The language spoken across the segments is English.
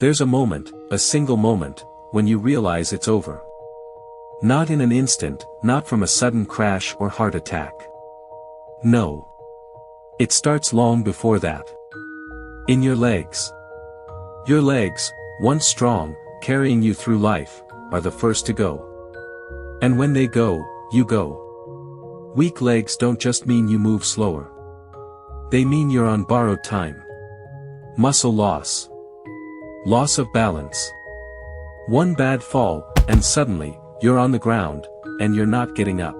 There's a moment, a single moment, when you realize it's over. Not in an instant, not from a sudden crash or heart attack. No. It starts long before that. In your legs. Your legs, once strong, carrying you through life, are the first to go. And when they go, you go. Weak legs don't just mean you move slower. They mean you're on borrowed time. Muscle loss. Loss of balance. One bad fall, and suddenly, you're on the ground, and you're not getting up.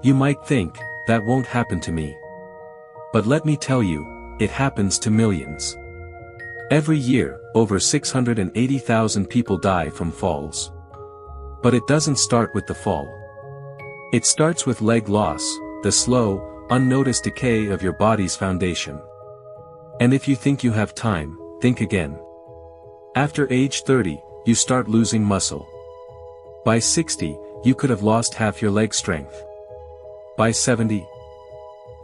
You might think, that won't happen to me. But let me tell you, it happens to millions. Every year, over 680,000 people die from falls. But it doesn't start with the fall. It starts with leg loss, the slow, unnoticed decay of your body's foundation. And if you think you have time, think again. After age 30, you start losing muscle. By 60, you could have lost half your leg strength. By 70,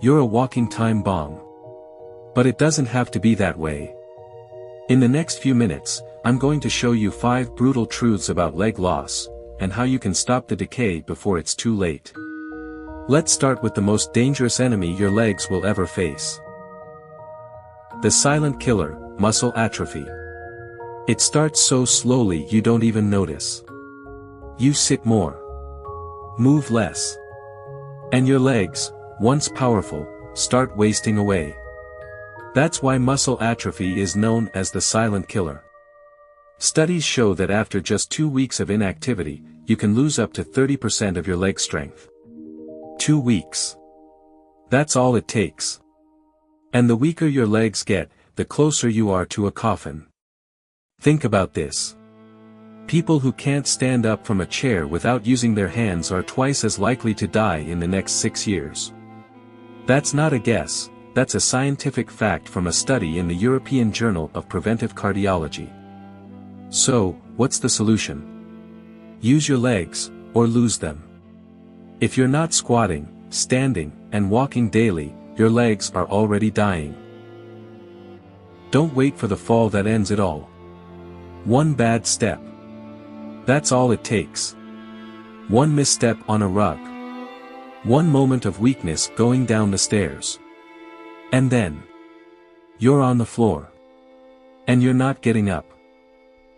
you're a walking time bomb. But it doesn't have to be that way. In the next few minutes, I'm going to show you 5 brutal truths about leg loss, and how you can stop the decay before it's too late. Let's start with the most dangerous enemy your legs will ever face. The silent killer, muscle atrophy. It starts so slowly you don't even notice. You sit more. Move less. And your legs, once powerful, start wasting away. That's why muscle atrophy is known as the silent killer. Studies show that after just 2 weeks of inactivity, you can lose up to 30% of your leg strength. 2 weeks. That's all it takes. And the weaker your legs get, the closer you are to a coffin. Think about this. People who can't stand up from a chair without using their hands are twice as likely to die in the next 6 years. That's not a guess, that's a scientific fact from a study in the European Journal of Preventive Cardiology. So, what's the solution? Use your legs, or lose them. If you're not squatting, standing, and walking daily, your legs are already dying. Don't wait for the fall that ends it all. One bad step. That's all it takes. One misstep on a rug. One moment of weakness going down the stairs. And then, you're on the floor. And you're not getting up.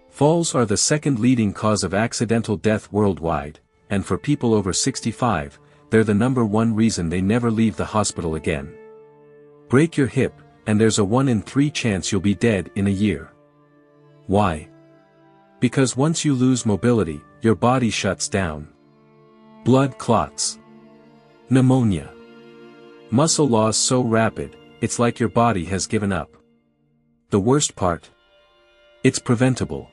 Falls are the second leading cause of accidental death worldwide, and for people over 65, they're the #1 reason they never leave the hospital again. Break your hip, and there's a 1 in 3 chance you'll be dead in a year. Why? Because once you lose mobility, your body shuts down. Blood clots. Pneumonia. Muscle loss so rapid, it's like your body has given up. The worst part? It's preventable.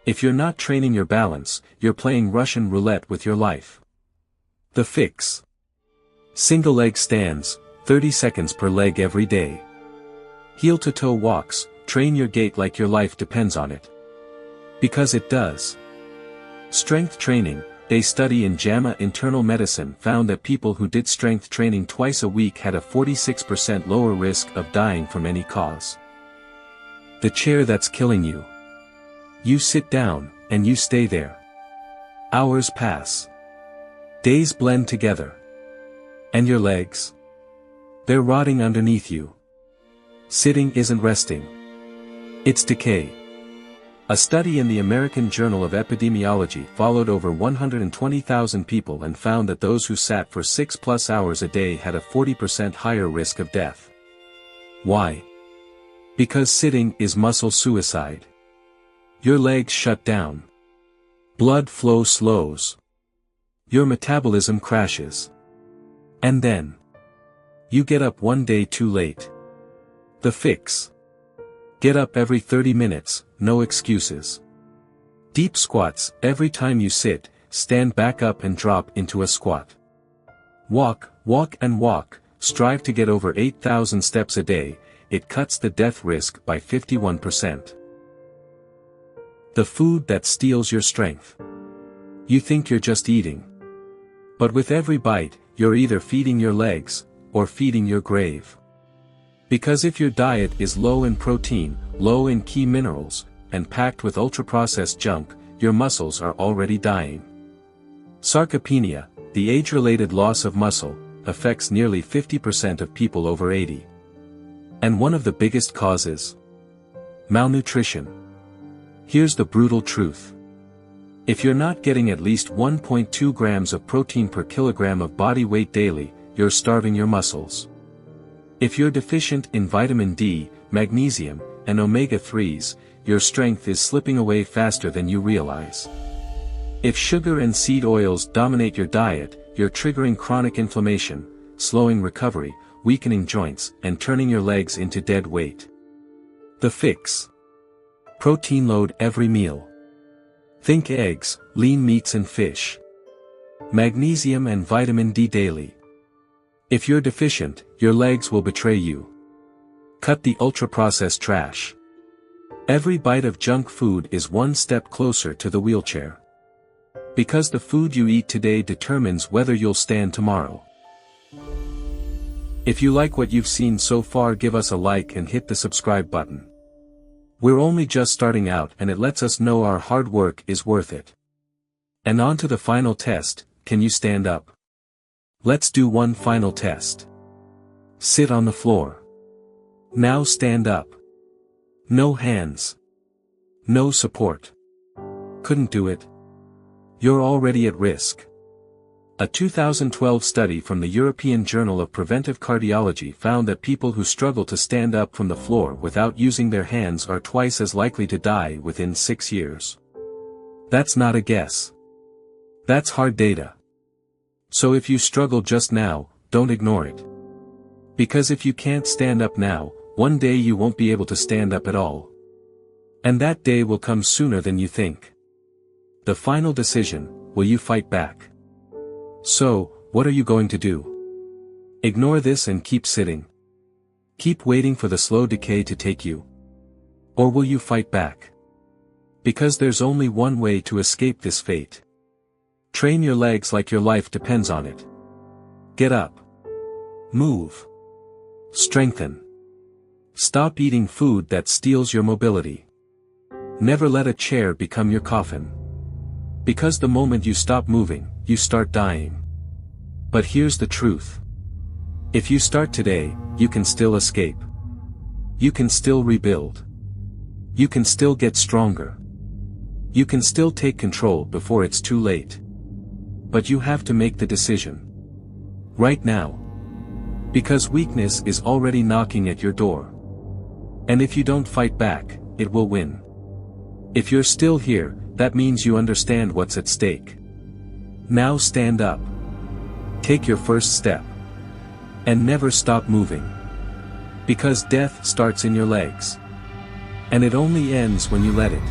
If you're not training your balance, you're playing Russian roulette with your life. The fix. Single leg stands, 30 seconds per leg every day. Heel to toe walks, train your gait like your life depends on it. Because it does. Strength training. A study in JAMA Internal Medicine found that people who did strength training twice a week had a 46% lower risk of dying from any cause. The chair that's killing you. You sit down, and you stay there. Hours pass. Days blend together. And your legs? They're rotting underneath you. Sitting isn't resting. It's decay. A study in the American Journal of Epidemiology followed over 120,000 people and found that those who sat for 6+ hours a day had a 40% higher risk of death. Why? Because sitting is muscle suicide. Your legs shut down. Blood flow slows. Your metabolism crashes. And then, you get up one day too late. The fix. Get up every 30 minutes, no excuses. Deep squats. Every time you sit, stand back up and drop into a squat. Walk, walk and walk, strive to get over 8,000 steps a day, it cuts the death risk by 51%. The food that steals your strength. You think you're just eating. But with every bite, you're either feeding your legs, or feeding your grave. Because if your diet is low in protein, low in key minerals, and packed with ultra-processed junk, your muscles are already dying. Sarcopenia, the age-related loss of muscle, affects nearly 50% of people over 80. And one of the biggest causes? Malnutrition. Here's the brutal truth. If you're not getting at least 1.2 grams of protein per kilogram of body weight daily, you're starving your muscles. If you're deficient in vitamin D, magnesium, and omega-3s, your strength is slipping away faster than you realize. If sugar and seed oils dominate your diet, you're triggering chronic inflammation, slowing recovery, weakening joints, and turning your legs into dead weight. The fix. Protein load every meal. Think eggs, lean meats and fish. Magnesium and vitamin D daily. If you're deficient, your legs will betray you. Cut the ultra-processed trash. Every bite of junk food is one step closer to the wheelchair. Because the food you eat today determines whether you'll stand tomorrow. If you like what you've seen so far, give us a like and hit the subscribe button. We're only just starting out and it lets us know our hard work is worth it. And on to the final test, can you stand up? Let's do one final test. Sit on the floor. Now stand up. No hands. No support. Couldn't do it? You're already at risk. A 2012 study from the European Journal of Preventive Cardiology found that people who struggle to stand up from the floor without using their hands are twice as likely to die within 6 years. That's not a guess. That's hard data. So if you struggle just now, don't ignore it. Because if you can't stand up now, one day you won't be able to stand up at all. And that day will come sooner than you think. The final decision, will you fight back? So, what are you going to do? Ignore this and keep sitting? Keep waiting for the slow decay to take you? Or will you fight back? Because there's only one way to escape this fate. Train your legs like your life depends on it. Get up. Move. Strengthen. Stop eating food that steals your mobility. Never let a chair become your coffin. Because the moment you stop moving, you start dying. But here's the truth. If you start today, you can still escape. You can still rebuild. You can still get stronger. You can still take control before it's too late. But you have to make the decision. Right now. Because weakness is already knocking at your door. And if you don't fight back, it will win. If you're still here, that means you understand what's at stake. Now stand up. Take your first step. And never stop moving. Because death starts in your legs. And it only ends when you let it.